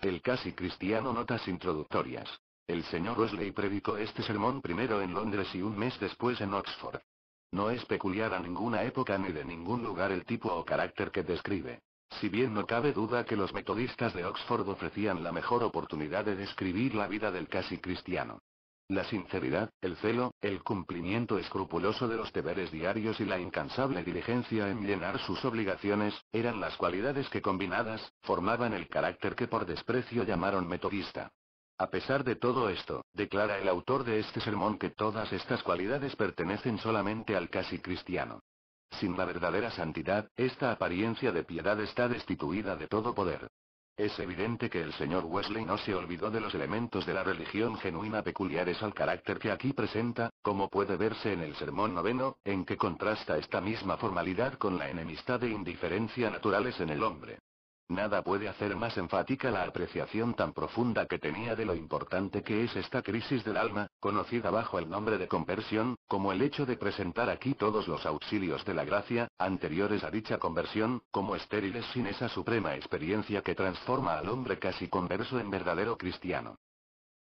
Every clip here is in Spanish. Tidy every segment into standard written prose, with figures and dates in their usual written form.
El casi cristiano. Notas introductorias. El señor Wesley predicó este sermón primero en Londres y un mes después en Oxford. No es peculiar a ninguna época ni de ningún lugar el tipo o carácter que describe. Si bien no cabe duda que los metodistas de Oxford ofrecían la mejor oportunidad de describir la vida del casi cristiano. La sinceridad, el celo, el cumplimiento escrupuloso de los deberes diarios y la incansable diligencia en llenar sus obligaciones, eran las cualidades que combinadas, formaban el carácter que por desprecio llamaron metodista. A pesar de todo esto, declara el autor de este sermón que todas estas cualidades pertenecen solamente al casi cristiano. Sin la verdadera santidad, esta apariencia de piedad está destituida de todo poder. Es evidente que el señor Wesley no se olvidó de los elementos de la religión genuina peculiares al carácter que aquí presenta, como puede verse en el sermón 9, en que contrasta esta misma formalidad con la enemistad e indiferencia naturales en el hombre. Nada puede hacer más enfática la apreciación tan profunda que tenía de lo importante que es esta crisis del alma, conocida bajo el nombre de conversión, como el hecho de presentar aquí todos los auxilios de la gracia, anteriores a dicha conversión, como estériles sin esa suprema experiencia que transforma al hombre casi converso en verdadero cristiano.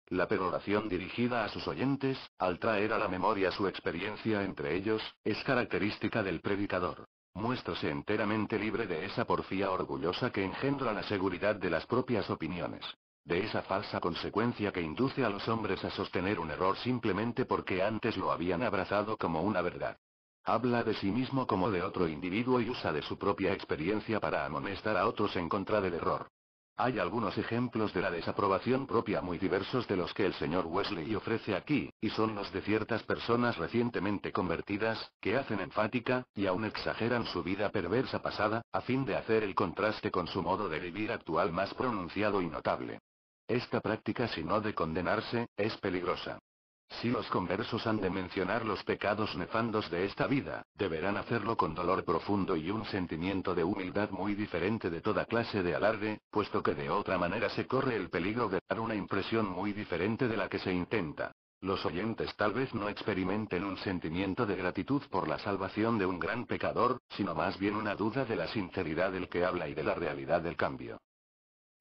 La peroración dirigida a sus oyentes, al traer a la memoria su experiencia entre ellos, es característica del predicador. Muéstrase enteramente libre de esa porfía orgullosa que engendra la seguridad de las propias opiniones. De esa falsa consecuencia que induce a los hombres a sostener un error simplemente porque antes lo habían abrazado como una verdad. Habla de sí mismo como de otro individuo y usa de su propia experiencia para amonestar a otros en contra del error. Hay algunos ejemplos de la desaprobación propia muy diversos de los que el señor Wesley ofrece aquí, y son los de ciertas personas recientemente convertidas, que hacen enfática, y aún exageran su vida perversa pasada, a fin de hacer el contraste con su modo de vivir actual más pronunciado y notable. Esta práctica, si no de condenarse, es peligrosa. Si los conversos han de mencionar los pecados nefandos de esta vida, deberán hacerlo con dolor profundo y un sentimiento de humildad muy diferente de toda clase de alarde, puesto que de otra manera se corre el peligro de dar una impresión muy diferente de la que se intenta. Los oyentes tal vez no experimenten un sentimiento de gratitud por la salvación de un gran pecador, sino más bien una duda de la sinceridad del que habla y de la realidad del cambio.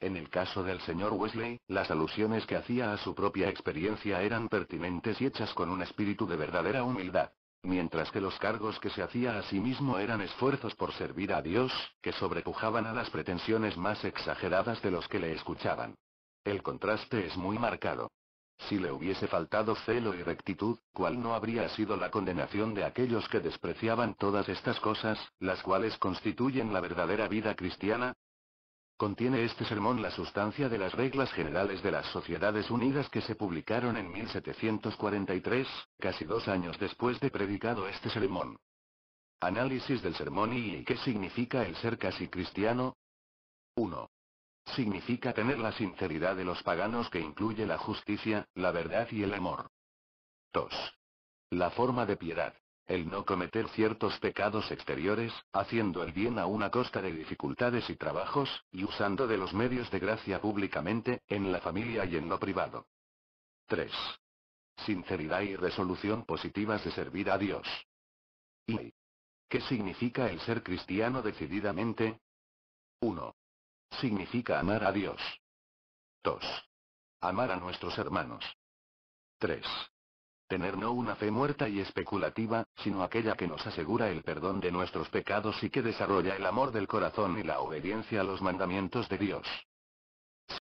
En el caso del señor Wesley, las alusiones que hacía a su propia experiencia eran pertinentes y hechas con un espíritu de verdadera humildad, mientras que los cargos que se hacía a sí mismo eran esfuerzos por servir a Dios, que sobrepujaban a las pretensiones más exageradas de los que le escuchaban. El contraste es muy marcado. Si le hubiese faltado celo y rectitud, ¿cuál no habría sido la condenación de aquellos que despreciaban todas estas cosas, las cuales constituyen la verdadera vida cristiana? Contiene este sermón la sustancia de las reglas generales de las Sociedades Unidas que se publicaron en 1743, casi 2 años después de predicado este sermón. Análisis del sermón y ¿qué significa el ser casi cristiano? 1. Significa tener la sinceridad de los paganos que incluye la justicia, la verdad y el amor. 2. La forma de piedad. El no cometer ciertos pecados exteriores, haciendo el bien aun a costa de dificultades y trabajos, y usando de los medios de gracia públicamente, en la familia y en lo privado. 3. Sinceridad y resolución positivas de servir a Dios. ¿Y qué significa el ser cristiano decididamente? 1. Significa amar a Dios. 2. Amar a nuestros hermanos. 3. Tener no una fe muerta y especulativa, sino aquella que nos asegura el perdón de nuestros pecados y que desarrolla el amor del corazón y la obediencia a los mandamientos de Dios.